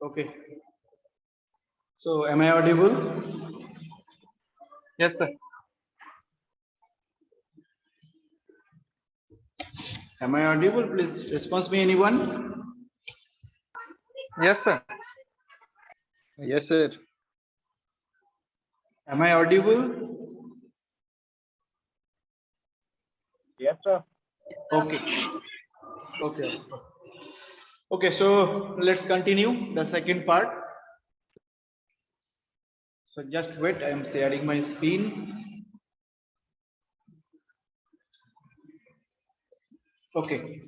Okay. So am I audible? Yes, sir. Am I audible? Please respond me, anyone? Yes, sir. Yes, sir. Am I audible? Yes, sir. Okay. Okay. Okay, so let's continue the second part. So just wait, I am sharing my screen. Okay.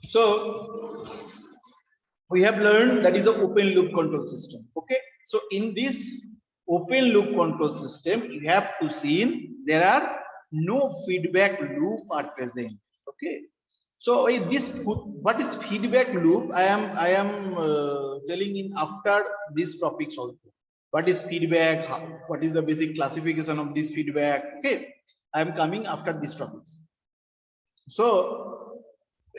So we have learned that is an open loop control system. Okay. So in this open loop control system, you have to see there are no feedback loop are present. Okay. So this what is feedback loop? I am telling in after these topics also. What is feedback? What is the basic classification of this feedback? Okay. I am coming after these topics. So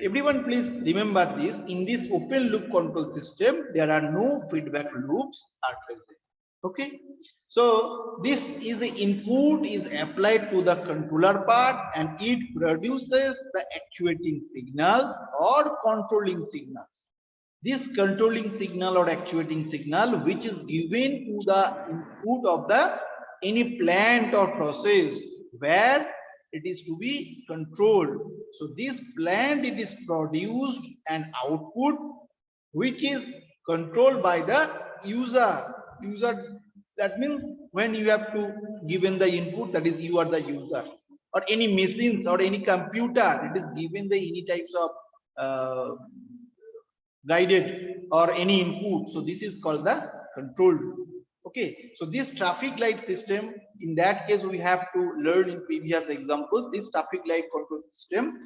everyone please remember this, in this open loop control system there are no feedback loops are present. Okay, so this is the input is applied to the controller part and it produces the actuating signals or controlling signals. This controlling signal or actuating signal which is given to the input of the any plant or process where it is to be controlled. So this plant it is produced an output which is controlled by the user. That means when you have to given the input, that is you are the user, or any machines or any computer it is given the any types of guided or any input. So this is called the controlled. Okay, so this traffic light system, in that case we have to learn in previous examples, this traffic light control system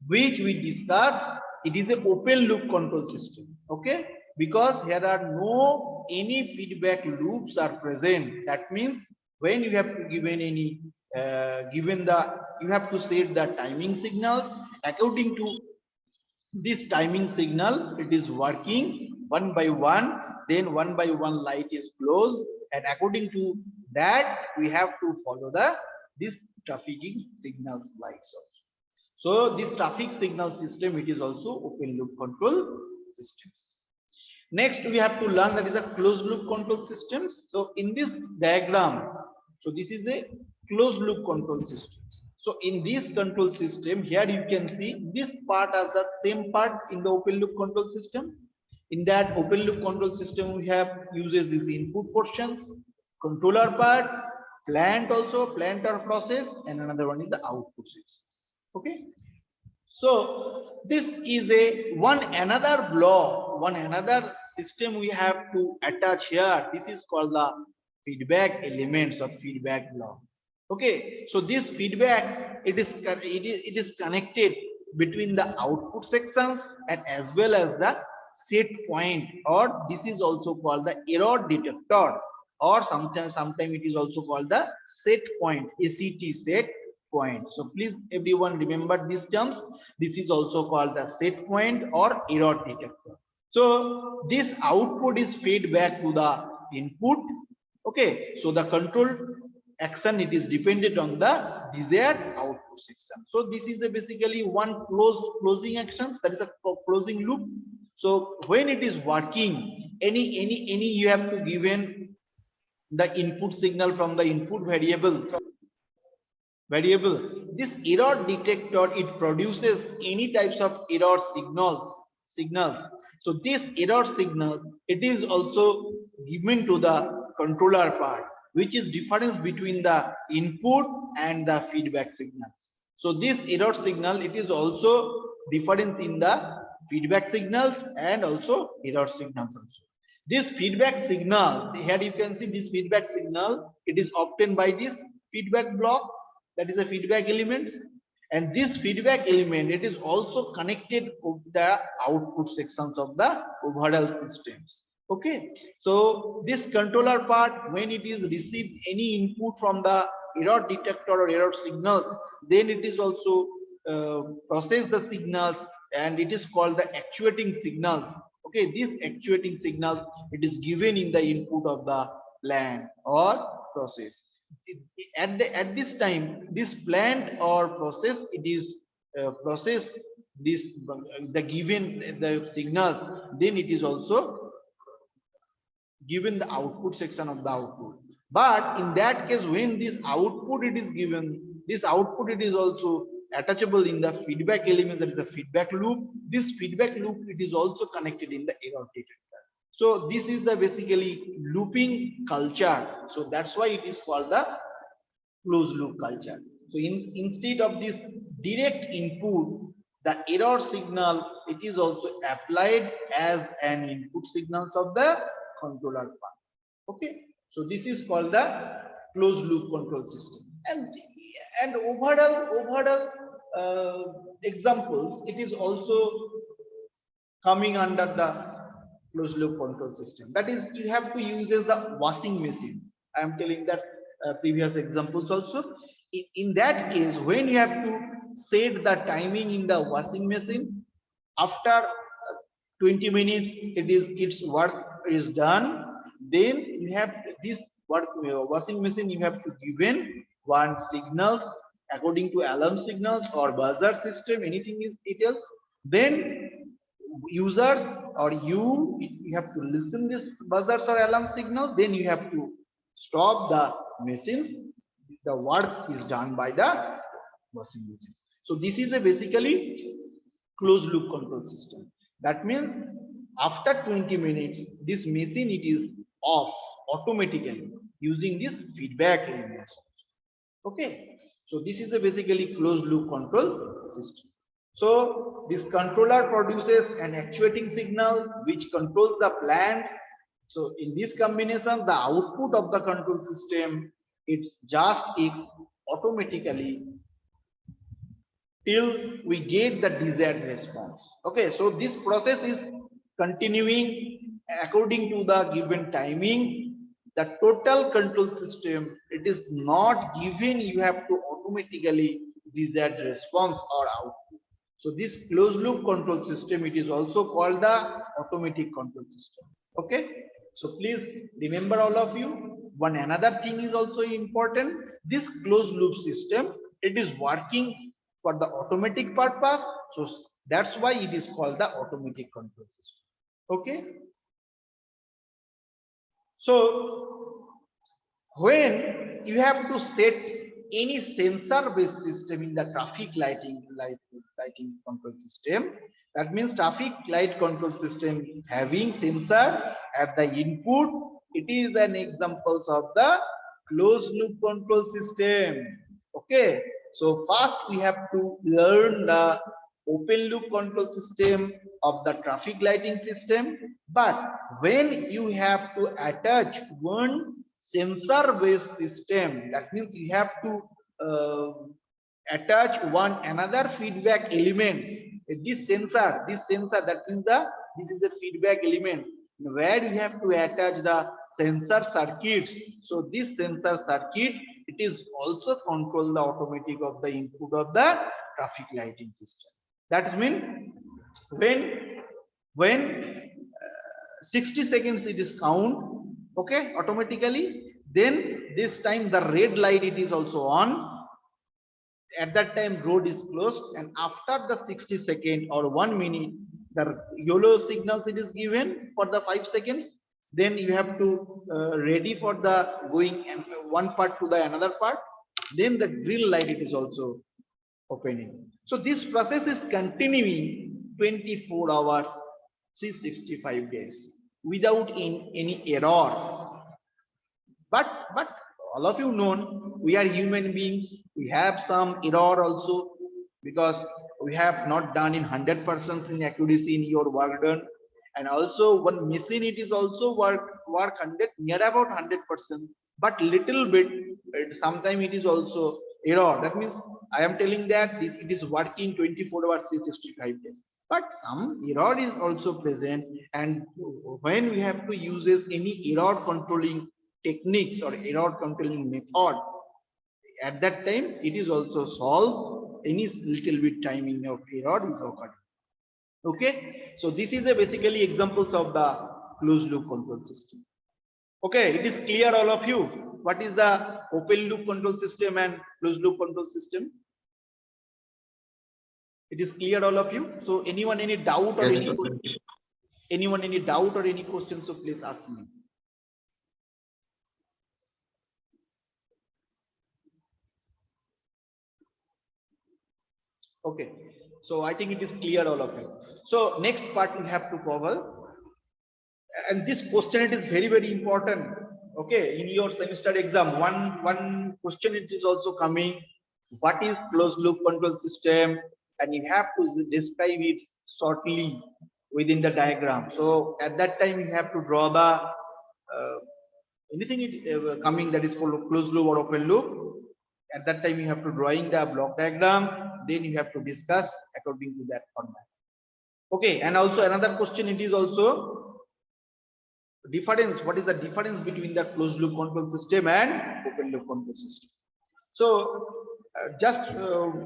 which we discussed, it is an open loop control system. Okay, because here are no any feedback loops are present. That means when you have to given any given the, you have to set the timing signals according to this timing signal, it is working one by one, then one by one light is closed, and according to that we have to follow the this trafficking signals lights also. So this traffic signal system, it is also open loop control systems. Next we have to learn that is a closed loop control systems. So in this diagram, so this is a closed loop control system. So in this control system, here you can see this part as the same part in the open loop control system. In that open loop control system, we have uses these input portions, controller part, plant also, plant or process, and another one is the output systems. Okay. So this is a one another block, one another system we have to attach here. This is called the feedback elements or feedback block. Okay, so this feedback it is connected between the output sections and as well as the set point, or this is also called the error detector, or sometimes it is also called the set point, ACT set point. So please everyone remember these terms. This is also called the set point or error detector. So this output is fed back to the input. Okay, so the control action it is dependent on the desired output section. So this is a basically one closing actions, that is a closing loop. So when it is working, any you have to given the input signal from the input variable, this error detector it produces any types of error signals. So this error signals it is also given to the controller part. which is difference between the input and the feedback signals. So this error signal, it is also difference in the feedback signals and also error signals also. This feedback signal, here you can see this feedback signal, it is obtained by this feedback block, that is a feedback element. And this feedback element, it is also connected with the output sections of the overall systems. Okay, so this controller part, when it is received any input from the error detector or error signals, then it is also process the signals, and it is called the actuating signals. Okay, these actuating signals, it is given in the input of the plant or process. At this time, this plant or process, it is process this the given the signals, then it is also given the output section of the output. But in that case, when this output it is given, this output it is also attachable in the feedback element, that is the feedback loop. This feedback loop, it is also connected in the error detector. So this is the basically looping culture. So that's why it is called the closed loop culture. So instead of this direct input, the error signal, it is also applied as an input signals of the controller part. Okay, so this is called the closed loop control system. And overall examples, it is also coming under the closed loop control system. That is, you have to use as the washing machine. I am telling that previous examples also. In that case, when you have to set the timing in the washing machine, after 20 minutes its work is done, then you have this washing machine, you have to given one signals according to alarm signals or buzzer system, anything is else. Then users or you have to listen this buzzers or alarm signal, then you have to stop the machines. The work is done by the washing machine. So this is a basically closed loop control system. That means after 20 minutes, this machine it is off automatically using this feedback elements. Okay, so this is a basically closed loop control system. So this controller produces an actuating signal which controls the plant. So in this combination, the output of the control system, it's just if automatically till we get the desired response. Okay, so this process is continuing according to the given timing. The total control system, it is not given you have to automatically desired response or output. So this closed loop control system, it is also called the automatic control system. Okay, so please remember all of you. One another thing is also important. This closed loop system, it is working for the automatic purpose. So that's why it is called the automatic control system. Okay. So when you have to set any sensor based system in the traffic lighting control system, that means traffic light control system having sensor at the input, it is an examples of the closed loop control system. Okay, so first we have to learn the open loop control system of the traffic lighting system. But when you have to attach one sensor based system, that means you have to attach one another feedback element. This sensor, that means this is the feedback element where you have to attach the sensor circuits. So this sensor circuit, it is also control the automatic of the input of the traffic lighting system. That means when 60 seconds it is count, okay, automatically, then this time the red light it is also on. At that time road is closed, and after the 60 second or 1 minute, the yellow signals it is given for the 5 seconds. Then you have to ready for the going and one part to the another part. Then the green light it is also opening. So this process is continuing 24 hours, 365 days without any error. But all of you know, we are human beings. We have some error also because we have not done in 100% in accuracy in your work done. And also one machine, it is also work 100 near about 100%, but little bit sometimes it is also error. That means I am telling that it is working 24 hours 365 days, but some error is also present. And when we have to use any error controlling techniques or error controlling method, at that time it is also solved. Any little bit timing of error is occurred. Okay, so this is a basically examples of the closed loop control system. Okay, it is clear all of you what is the open loop control system and closed loop control system? It is clear all of you. So anyone any doubt or Yes, any sir. anyone any doubt or any questions, so please ask me. Okay, so I think it is clear all of you. So next part we have to cover, and this question it is very important. Okay, in your semester exam, one question it is also coming. What is closed loop control system? And you have to describe it shortly within the diagram. So at that time you have to draw the anything coming that is called closed loop or open loop. At that time you have to drawing the block diagram, then you have to discuss according to that format. Okay, and also another question, it is also difference. What is the difference between the closed loop control system and open loop control system? So just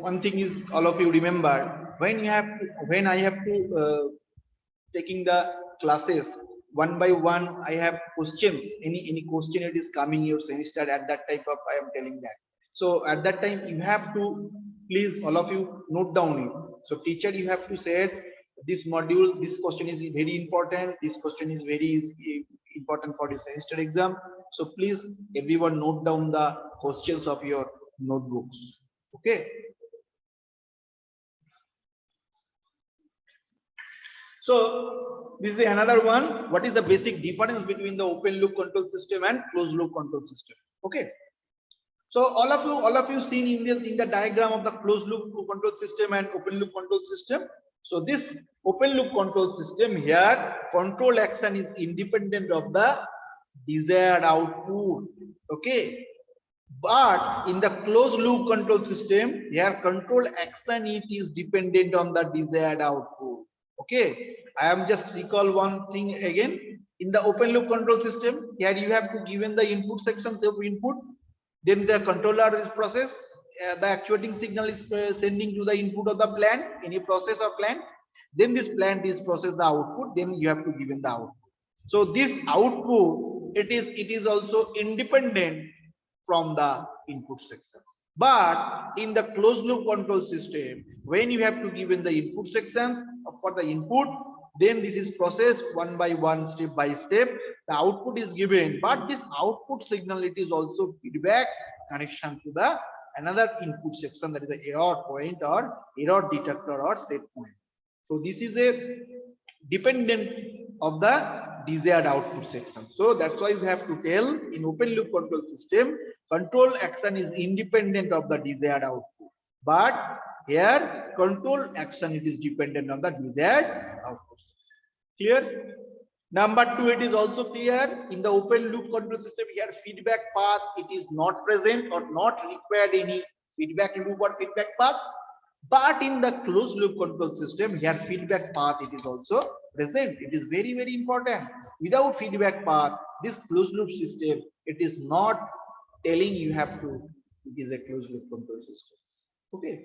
one thing is, all of you remember, when I have to taking the classes one by one, I have questions. Any question it is coming your semester, at that type of I am telling that. So at that time you have to please all of you note down it. So teacher, you have to say this module, this question is very important. This question is very important for the semester exam. So please everyone note down the questions of your notebooks. Okay. So this is another one. What is the basic difference between the open loop control system and closed loop control system? Okay. So all of you seen in the diagram of the closed loop control system and open loop control system. So this open loop control system here, control action is independent of the desired output. Okay. But in the closed loop control system, here control action it is dependent on the desired output. Okay, I am just recall one thing again. In the open loop control system, here you have to given the input sections of input, then the controller is process, the actuating signal is sending to the input of the plant, any process or plant, then this plant is process the output, then you have to given the output. So this output, it is also independent from the input sections. But in the closed loop control system, when you have to given the input sections for the input, then this is processed one by one, step by step. The output is given, but this output signal, it is also feedback connection to the another input section, that is the error point or error detector or set point. So this is a dependent of the desired output section. So that's why we have to tell in open loop control system, control action is independent of the desired output. But here control action it is dependent on the desired output. Clear? Number two, it is also clear in the open loop control system here feedback path it is not present or not required any feedback loop or feedback path. But in the closed loop control system here feedback path it is also present. It is very important. Without feedback path, this closed loop system it is not telling you have to, it is a closed loop control system. Okay.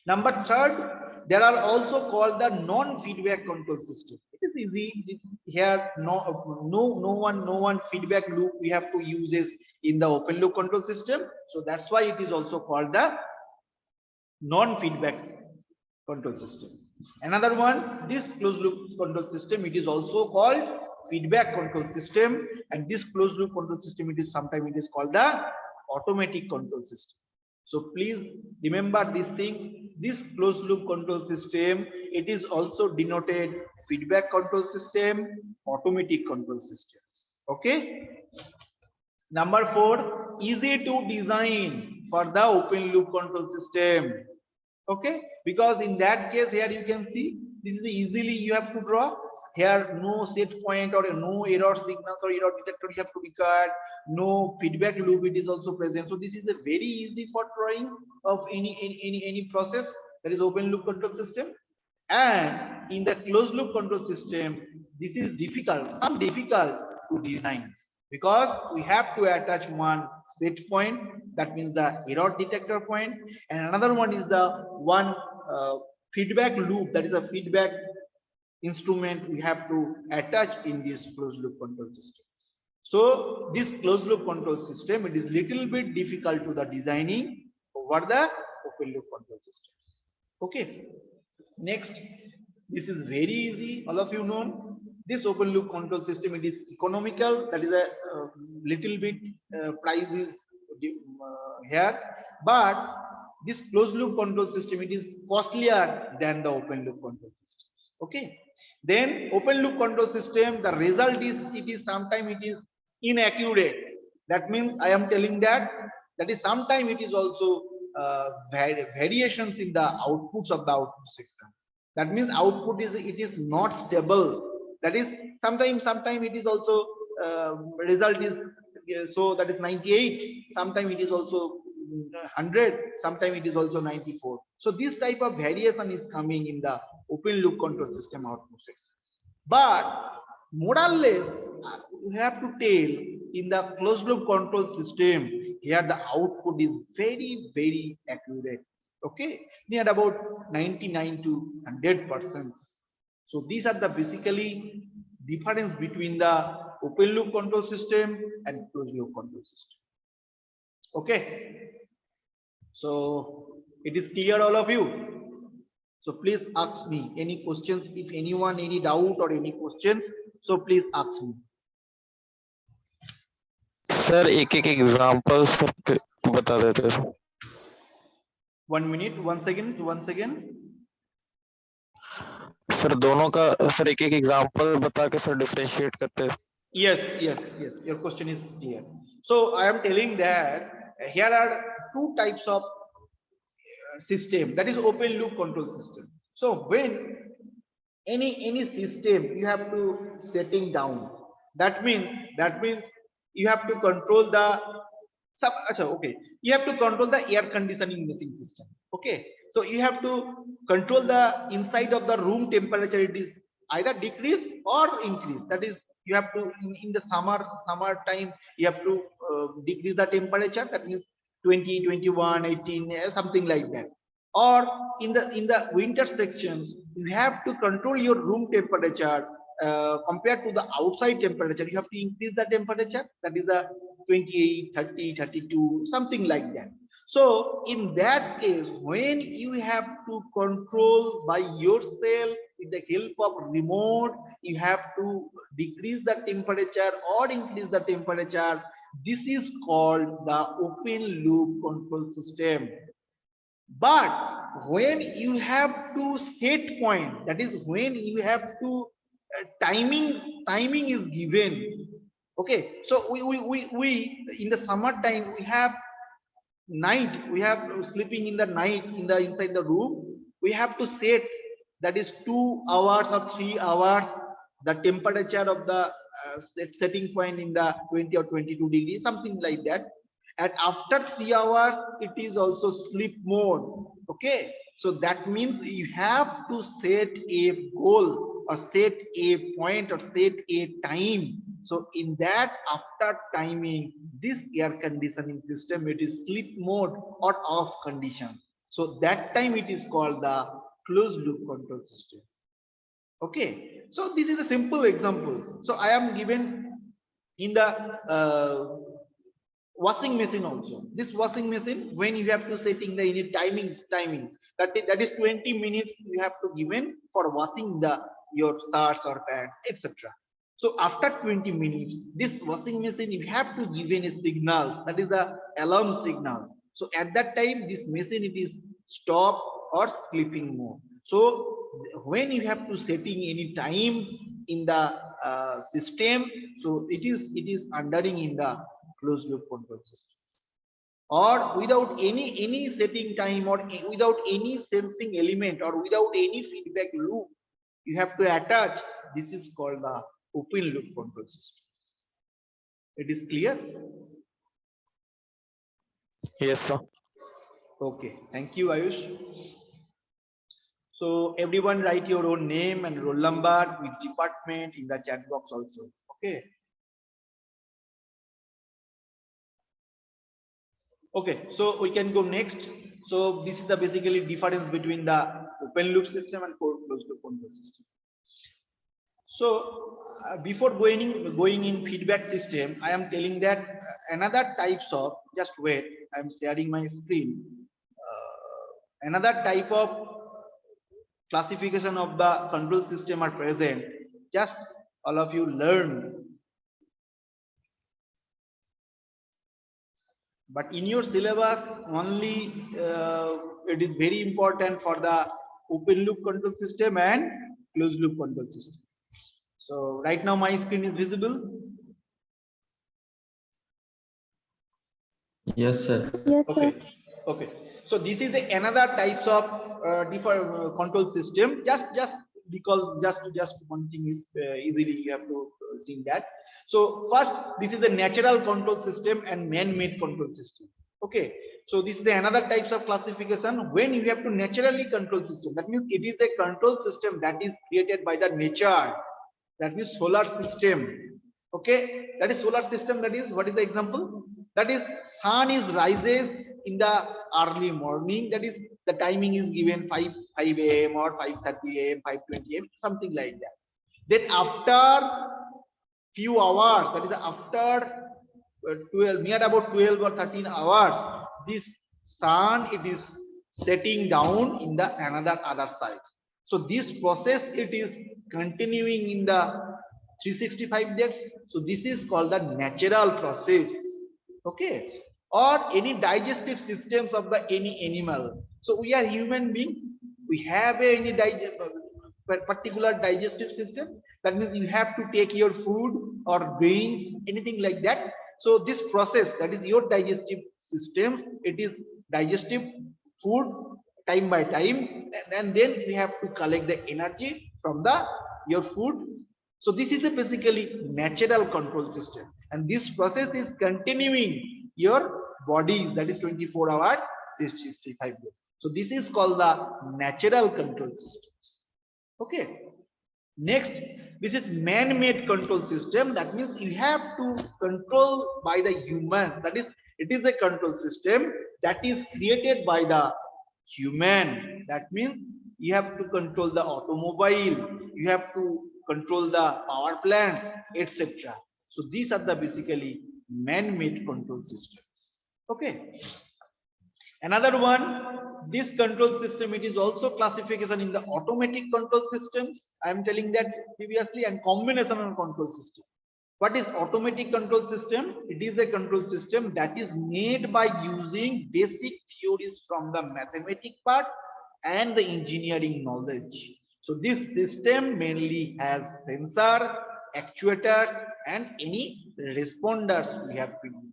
Number third, there are also called the non-feedback control system. It is easy here. No one feedback loop we have to use is in the open loop control system. So that's why it is also called the non-feedback control system. Another one, this closed loop control system, it is also called feedback control system, and this closed loop control system it is sometimes it is called the automatic control system. So please remember these things. This closed loop control system it is also denoted feedback control system, automatic control systems. Okay. Number 4, easy to design for the open loop control system. Okay, because in that case here you can see this is easily you have to draw here, no set point or no error signals or error detector you have to be cut, no feedback loop it is also present. So this is a very easy for drawing of any process that is open loop control system. And in the closed loop control system, this is difficult, some difficult to design, because we have to attach one set point, that means the error detector point, and another one is the one feedback loop, that is a feedback instrument we have to attach in this closed loop control systems. So this closed loop control system, it is little bit difficult to the designing over the open loop control systems. Okay. Next, this is very easy, all of you know. This open loop control system, it is economical, that is a little bit price is here, but this closed loop control system, it is costlier than the open loop control systems. Okay, then open loop control system, the result is it is sometimes it is inaccurate. That means I am telling that is sometimes it is also variations in the outputs of the output section. That means output is it is not stable. That is sometimes it is also result is so that is 98. Sometimes it is also 100. Sometimes it is also 94. So this type of variation is coming in the open loop control system output sections. But more or less, you have to tell in the closed loop control system, here the output is very accurate. Okay, near about 99 to 100%. So these are the basically difference between the open loop control system and closed loop control system. Okay, so it is clear, all of you. So please ask me any questions, if anyone any doubt or any questions, so please ask me. Sir एक एक example sir बता देते sir. 1 minute, once again. Sir दोनों का sir एक एक example बता के सर डिफरेंशिएट करते हैं. Yes, your question is clear. So I am telling that here are two types of system, that is open loop control system. So when any system you have to setting down, that means you have to control the you have to control the air conditioning machine system. Okay, so you have to control the inside of the room temperature, it is either decrease or increase. That is, you have to in the summer time you have to decrease the temperature, that means 20, 21, 18, something like that. Or in the winter sections, you have to control your room temperature compared to the outside temperature. You have to increase the temperature, that is a 28, 30, 32, something like that. So in that case, when you have to control by yourself with the help of remote, you have to decrease the temperature or increase the temperature. This is called the open loop control system. But when you have to set point, that is when you have to timing is given. Okay, so we in the summertime we have night, we have sleeping in the night in the inside the room, we have to set, that is 2 hours or 3 hours the temperature of the setting point in the 20 or 22 degrees, something like that. And after 3 hours it is also sleep mode. Okay, so that means you have to set a goal or set a point or set a time. So in that, after timing, this air conditioning system, it is sleep mode or off conditions. So that time it is called the closed loop control system. Okay, so this is a simple example. So I am given in the washing machine also. This washing machine, when you have to setting the any timing, that is 20 minutes you have to given for washing your shirts or pants, etc. So after 20 minutes, this washing machine you have to given a signal, that is the alarm signal. So at that time this machine it is stop or sleeping mode. So when you have to setting any time in the system, so it is undering in the closed loop control system. Or without any setting time, or without any sensing element, or without any feedback loop, you have to attach. This is called the open loop control system. It is clear? Yes, sir. Okay, thank you, Ayush. So everyone write your own name and roll number with department in the chat box also. Okay. Okay, so we can go next. So this is the basically difference between the open loop system and closed loop control system. So before going in feedback system, I am telling that another types of, just wait, I am sharing my screen. Another type of classification of the control system are present. Just all of you learn. But in your syllabus only it is very important for the open loop control system and closed loop control system. So right now my screen is visible. Yes, sir. Yes, Okay. sir. Okay. So this is another types of different control system. Just because just one thing is easily you have to see that. So first, this is a natural control system and man-made control system. Okay. So this is another types of classification. When you have to naturally control system, that means it is a control system that is created by the nature. That means solar system. Okay. That is solar system. That is, what is the example? That is, sun is rises in the early morning. That is, the timing is given 5 a.m. or 5:30 a.m., 5:20 a.m., something like that. Then after few hours, that is after 12, near about 12 or 13 hours, this sun, it is setting down in the other side. So this process, it is continuing in the 365 days. So this is called the natural process. Okay. Or any digestive systems of the any animal. So we are human beings. We have any particular digestive system. That means you have to take your food or grains, anything like that. So this process, that is your digestive systems, it is digestive food time by time, and then we have to collect the energy from the your food. So this is a basically natural control system, and this process is continuing your body, that is 24 hours, 365 days. So this is called the natural control systems. Okay. Next, this is man-made control system. That means you have to control by the human. That is, it is a control system that is created by the human. That means you have to control the automobile, you have to control the power plants, etc. So these are the basically man-made control systems. Okay. Another one, this control system, it is also classification in the automatic control systems. I am telling that previously, and combinational control system. What is automatic control system? It is a control system that is made by using basic theories from the mathematics part and the engineering knowledge. So this system mainly has sensor, actuators, and any responders we have to use.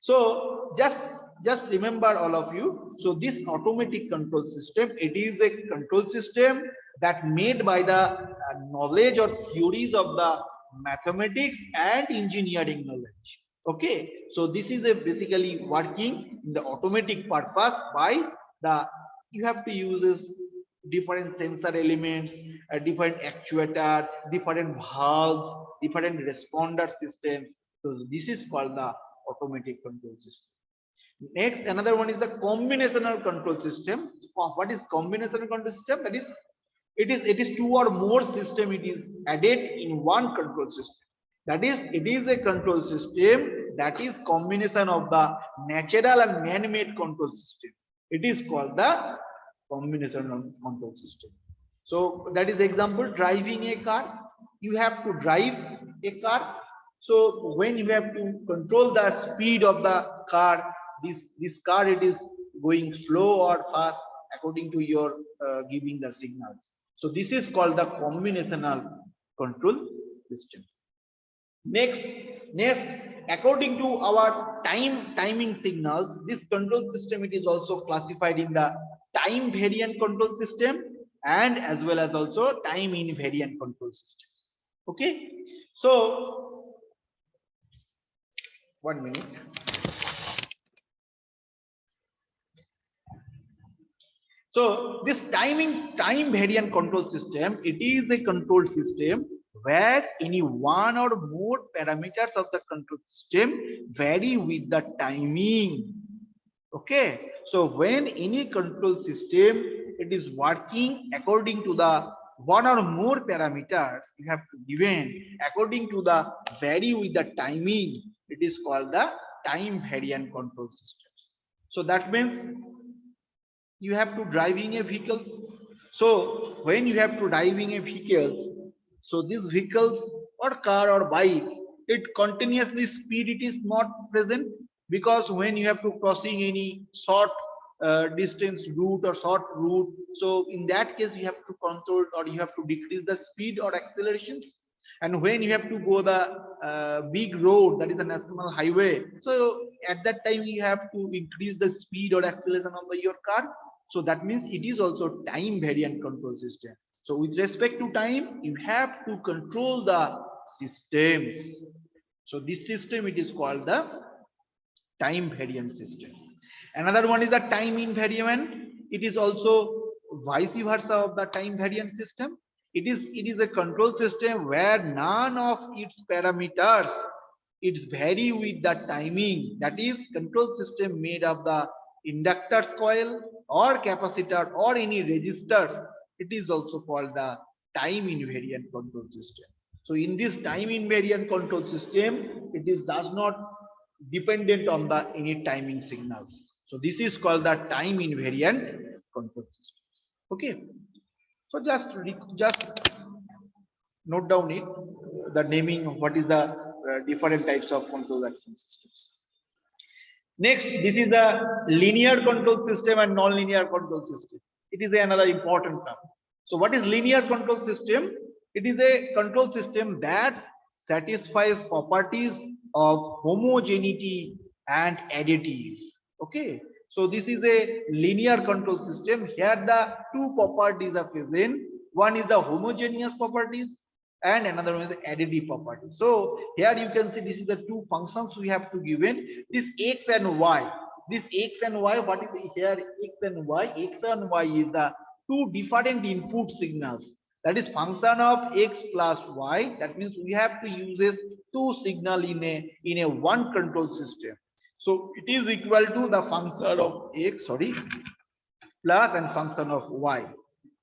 So just remember all of you. So this automatic control system, it is a control system that made by the knowledge or theories of the mathematics and engineering knowledge. Okay, so this is a basically working in the automatic purpose by the, you have to use different sensor elements, different actuator, different valves, different responder systems. So this is called the automatic control system. Next, another one is the combinational control system. What is combinational control system? That is, it is two or more system, it is added in one control system. That is, it is a control system that is combination of the natural and man-made control system. It is called the combinational control system. So that is example, driving a car. You have to drive a car. So when you have to control the speed of the car, this car, it is going slow or fast according to your giving the signals. So this is called the combinational control system. Next, according to our timing signals, this control system, it is also classified in the time variant control system and as well as also time invariant control systems. Okay, so 1 minute. So this time variant control system, it is a control system where any one or more parameters of the control system vary with the timing. Okay, so when any control system, it is working according to the one or more parameters you have to given according to the vary with the timing, it is called the time variant control systems. So that means you have to driving a vehicle. So when you have to driving a vehicle, so these vehicles or car or bike, it continuously speed, it is not present, because when you have to crossing any short distance route or short route, so in that case you have to control or you have to decrease the speed or accelerations. And when you have to go the big road, that is a national highway, so at that time you have to increase the speed or acceleration of your car. So that means it is also time variant control system. So with respect to time, you have to control the systems. So this system, it is called the time variant system. Another one is the time invariant. It is also vice versa of the time variant system. It is a control system where none of its parameters it's vary with the timing. That is control system made of the inductors coil or capacitor or any resistors. It is also called the time invariant control system. So in this time invariant control system, it is does not dependent on the any timing signals. So this is called the time invariant control systems. Okay. So just note down it, the naming of what is the different types of control action systems. Next, this is a linear control system and non-linear control system. It is another important term. So what is linear control system? It is a control system that satisfies properties of homogeneity and additive. Okay. So this is a linear control system. Here the two properties are present. One is the homogeneous properties and another one is the additive property. So here you can see this is the two functions we have to given, this x and y. This x and y, what is here x and y? X and y is the two different input signals. That is function of x plus y. That means we have to use this two signal in a one control system. So it is equal to the function of x, plus and function of y.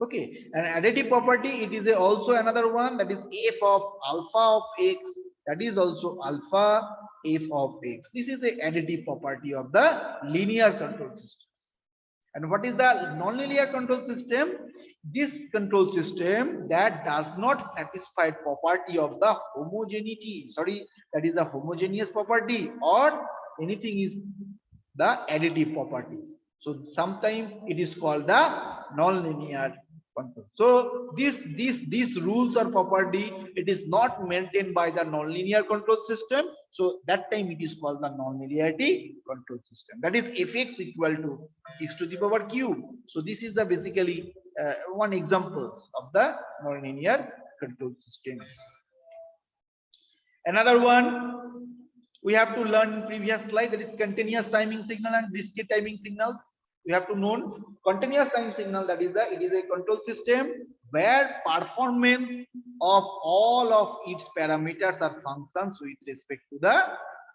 Okay, and additive property, it is also another one, that is f of alpha of x, that is also alpha f of x. This is the additive property of the linear control systems. And what is the non-linear control system? This control system that does not satisfy property of the homogeneity, that is the homogeneous property, or anything is the additive properties. So sometimes it is called the non-linear control. So these rules or property, it is not maintained by the non-linear control system. So that time it is called the non-linearity control system. That is fx equal to x to the power cube. So this is the basically one example of the non-linear control systems. Another one we have to learn in previous slide, that is continuous timing signal and discrete timing signals. We have to know continuous time signal, that is it is a control system where performance of all of its parameters are functions with respect to the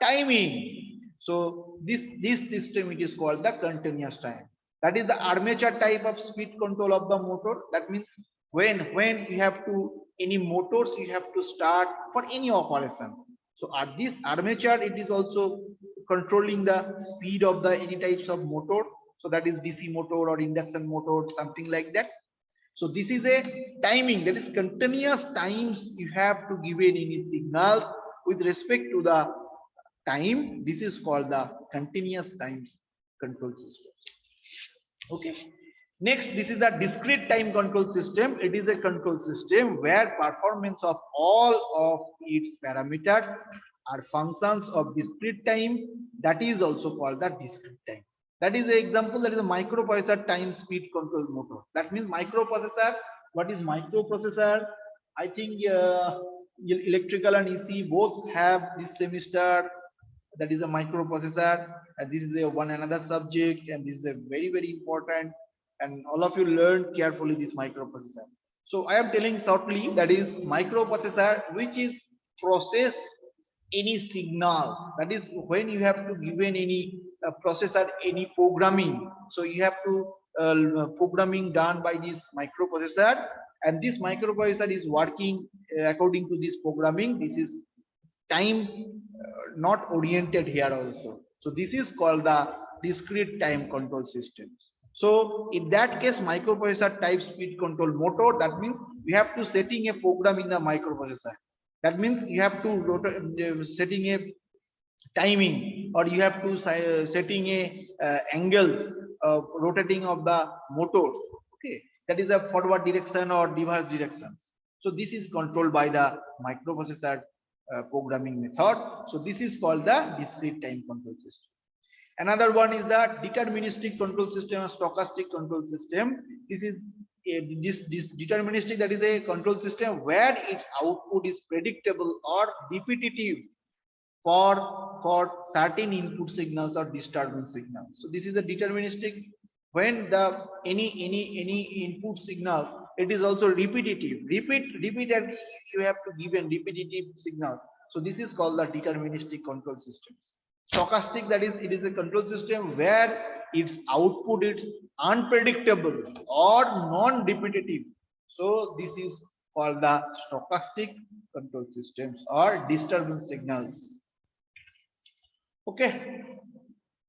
timing. So this system, it is called the continuous time. That is the armature type of speed control of the motor. That means when you have to any motors, you have to start for any operation. So at this armature, it is also controlling the speed of the any types of motor. So that is DC motor or induction motor, something like that. So this is a timing, that is continuous times you have to give in any signals with respect to the time. This is called the continuous times control system. Okay. Next, this is the discrete time control system. It is a control system where performance of all of its parameters are functions of discrete time. That is also called the discrete time. That is the example. That is a microprocessor time speed control motor. That means microprocessor. What is microprocessor? I think electrical and EC both have this semester. That is a microprocessor, and this is a one another subject, and this is a very important, and all of you learn carefully this microprocessor. So I am telling shortly, that is microprocessor, which is process any signals. That is when you have to given any processor any programming, so you have to programming done by this microprocessor, and this microprocessor is working according to this programming. This is time not oriented here also. So this is called the discrete time control systems. So in that case, microprocessor type speed control motor, that means we have to setting a program in the microprocessor. That means you have to setting a timing, or you have to setting a angles of rotating of the motor. Okay, that is a forward direction or reverse directions. So this is controlled by the microprocessor programming method. So this is called the discrete time control system. Another one is the deterministic control system or stochastic control system. This is this deterministic, that is a control system where its output is predictable or repetitive for certain input signals or disturbance signals. So this is a deterministic. When the any input signal, it is also repetitive. Repeat, and you have to give a repetitive signal. So this is called the deterministic control systems. Stochastic, that is, it is a control system where its output is unpredictable or non-repetitive. So this is called the stochastic control systems or disturbance signals. Okay,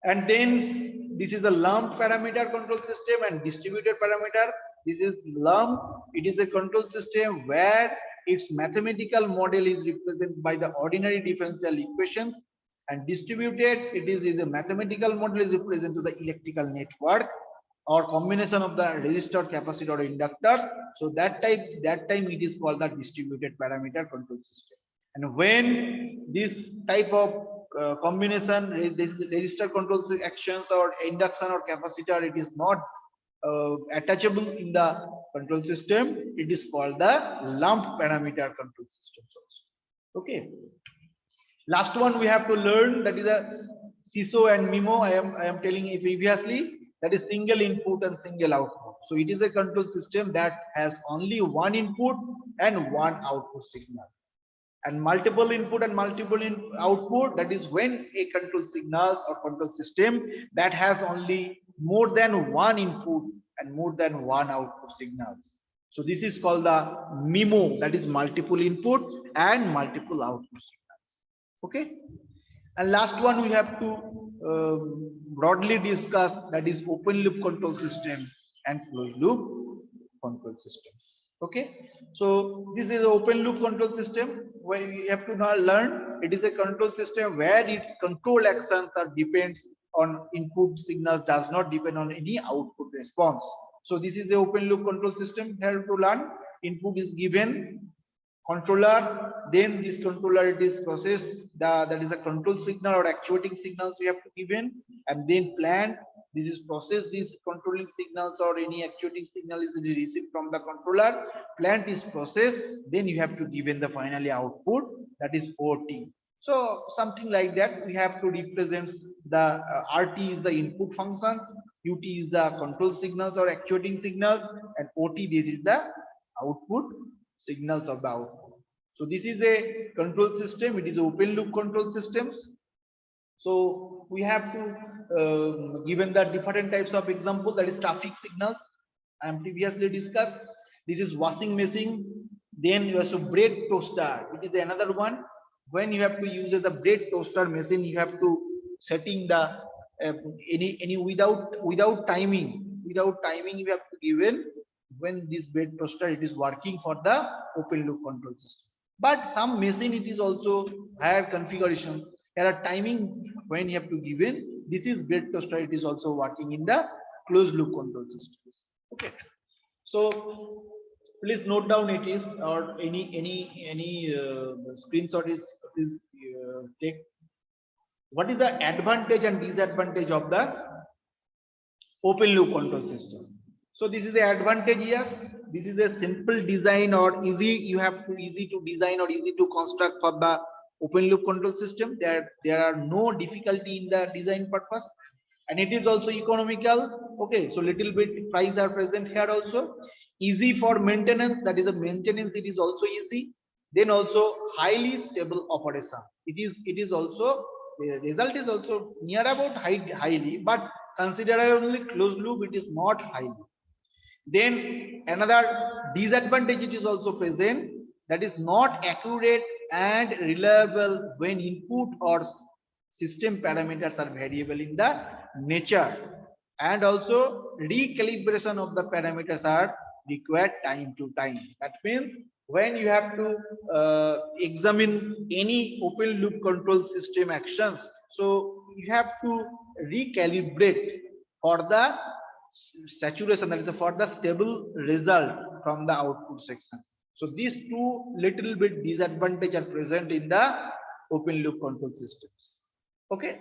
and then this is a lump parameter control system and distributed parameter. This is lump. It is a control system where its mathematical model is represented by the ordinary differential equations, and distributed, it is the mathematical model is represented to the electrical network or combination of the resistor, capacitor, or inductors. So that time it is called the distributed parameter control system. And when this type of combination resistor control actions or induction or capacitor, it is not attachable in the control system, it is called the lump parameter control systems also. Okay. Last one we have to learn, that is a CISO and MIMO. I am telling you previously, that is single input and single output. So it is a control system that has only one input and one output signal. And multiple input and multiple output, that is when a control signals or control system that has only more than one input and more than one output signals. So this is called the MIMO, that is multiple input and multiple output signals. Okay, and last one we have to broadly discuss, that is open loop control system and closed loop control systems. Okay, so this is an open loop control system where you have to now learn, it is a control system where its control actions are depends on input signals, does not depend on any output response. So this is the open loop control system. Here to learn, input is given, controller, then this controller it is processed, that is a control signal or actuating signals we have to given, and then plant, this is processed, these controlling signals or any actuating signal is received from the controller, plant is processed, then you have to given the finally output, that is OT. So something like that, we have to represent the RT is the input functions, UT is the control signals or actuating signals, and OT this is the output signals of the output. So this is a control system, it is open loop control systems. So we have to given the different types of example, that is traffic signals I am previously discussed. This is washing machine, then you have to bread toaster, which is another one. When you have to use the bread toaster machine, you have to setting the any without timing you have to given when this bread toaster it is working for the open loop control system. But some machine it is also higher configurations, there are timing when you have to given, this is bread toaster, it is also working in the closed loop control systems. Okay, so please note down it is, or any screenshot is take what is the advantage and disadvantage of the open loop control system. So this is the advantage here. This is a simple design or easy to design or easy to construct for the open loop control system. There are no difficulty in the design purpose, and it is also economical. Okay, so little bit price are present here also. Easy for maintenance, that is a maintenance, it is also easy. Then also highly stable operation. It is also, the result is also near about highly, but considerably closed loop, it is not highly. Then another disadvantage it is also present, that is not accurate and reliable when input or system parameters are variable in the nature, and also recalibration of the parameters are required time to time. That means when you have to examine any open loop control system actions, so you have to recalibrate for the saturation, that is for the stable result from the output section. So these two little bit disadvantage are present in the open loop control systems. Okay,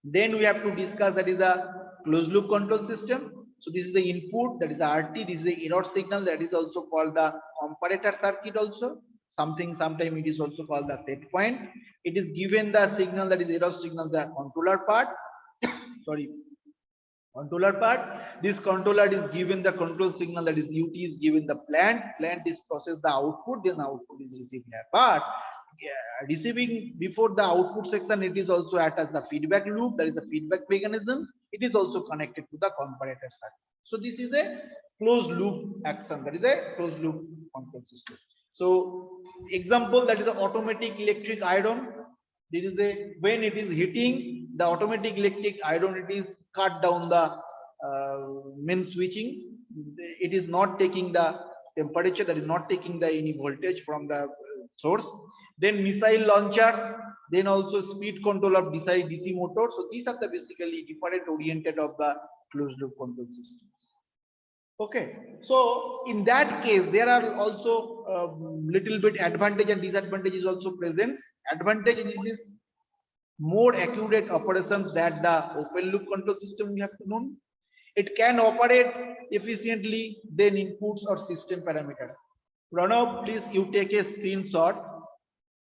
then we have to discuss that is a closed loop control system. So this is the input, that is the RT, this is the error signal, that is also called the comparator circuit also. Sometimes it is also called the set point. It is given the signal, that is error signal, the controller part. Sorry, controller part. This controller is given the control signal, that is UT is given the plant is process the output, then output is received here. But receiving before the output section, it is also act as the feedback loop, that is the feedback mechanism. It is also connected to the comparator circuit. So this is a closed loop action, that is a closed loop control system. So example, that is an automatic electric iron. This is a, when it is hitting the automatic electric iron, it is cut down the main switching. It is not taking the temperature, that is not taking the any voltage from the source. Then missile launchers, then also speed control of DC motor. So these are the basically different oriented of the closed loop control systems. Okay, so in that case there are also little bit advantage and disadvantage is also present. Advantage is more accurate operations that the open loop control system we have to know. It can operate efficiently than inputs or system parameters. Pranav, please you take a screenshot.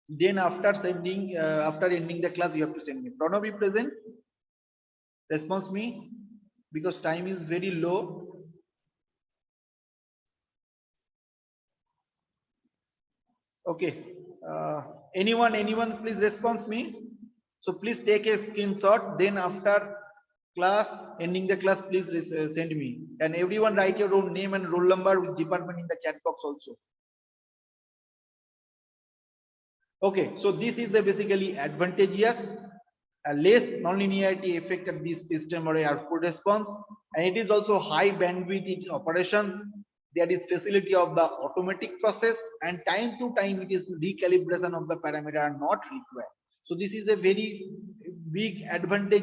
Then after sending, after ending the class, you have to send me. Pranav, be present. Response me, because time is very low. Okay. Anyone, please respond me. So please take a screenshot. Then after class, ending the class, please send me. And everyone write your own name and roll number with department in the chat box also. Okay, so this is the basically advantageous, less nonlinearity effect of this system or output response, and it is also high bandwidth in operations. There is facility of the automatic process, and time to time it is recalibration of the parameter are not required. So this is a very big advantage